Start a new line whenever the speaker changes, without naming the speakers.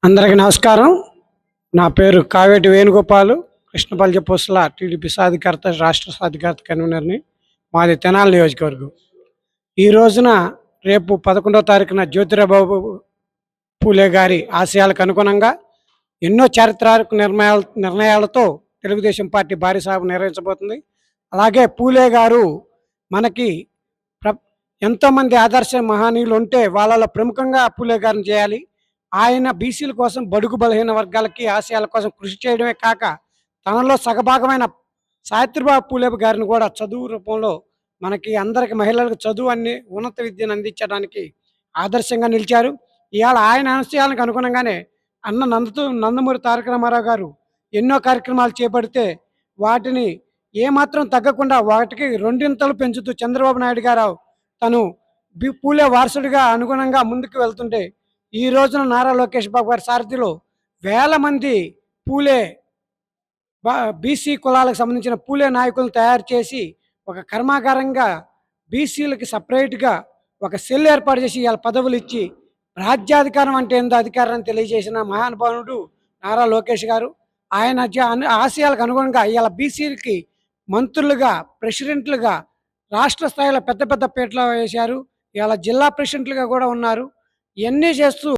అందరికీ నమస్కారం. నా పేరు కావేటి వేణుగోపాలు. కృష్ణపల్లి పూసల టీడీపీ సాధికారత, రాష్ట్ర సాధికారత కన్వీనర్‌ని. మాది తెనాలి నియోజకవర్గం. ఈ రోజున రేపు 11వ తారీఖున జ్యోతిరావు పూలే గారి ఆశయాలకు అనుగుణంగా ఎన్నో చారిత్రాత్మక నిర్ణయాలతో తెలుగుదేశం పార్టీ భారీ సభ నిర్వహించబోతుంది. అలాగే పూలే గారు మనకి ప్ర ఎంతోమంది ఆదర్శ మహనీయులు ఉంటే వాళ్ళలో ప్రముఖంగా పూలే గారిని చేయాలి. ఆయన బీసీల కోసం, బడుగు బలహీన వర్గాలకి ఆశయాల కోసం కృషి చేయడమే కాక, తనలో సగభాగమైన సావిత్రిబాయి పూలే గారిని కూడా చదువు రూపంలో మనకి అందరికి మహిళలకు చదువు ఉన్నత విద్యను అందించడానికి ఆదర్శంగా నిలిచారు. ఇవాళ ఆయన ఆశయాలకు అనుగుణంగానే నందమూరి తారక రామారావు గారు ఎన్నో కార్యక్రమాలు చేపడితే వాటిని ఏమాత్రం తగ్గకుండా వాటికి రెండింతలు పెంచుతూ చంద్రబాబు నాయుడు గారు తను పూలే వారసుడిగా అనుగుణంగా ముందుకు వెళ్తుంటే, ఈ రోజున నారా లోకేష్ బాబు గారి సారథ్యంలో వేల మంది పూలే బీసీ కులాలకు సంబంధించిన పూలే నాయకులను తయారు చేసి ఒక కర్మాగారంగా బీసీలకి సపరేట్‌గా ఒక సెల్ ఏర్పాటు చేసి ఇవాళ పదవులు ఇచ్చి రాజ్యాధికారం అంటే ఏందో అధికారాన్ని తెలియజేసిన మహానుభావుడు నారా లోకేష్ గారు. ఆయన ఆశయాలకు అనుగుణంగా ఇవాళ బీసీలకి మంత్రులుగా, ప్రెసిడెంట్లుగా రాష్ట్ర స్థాయిలో పెద్ద పెద్ద పీటలు వేశారు. ఇవాళ జిల్లా ప్రెసిడెంట్లుగా కూడా ఉన్నారు. ఇవన్నీ చేస్తూ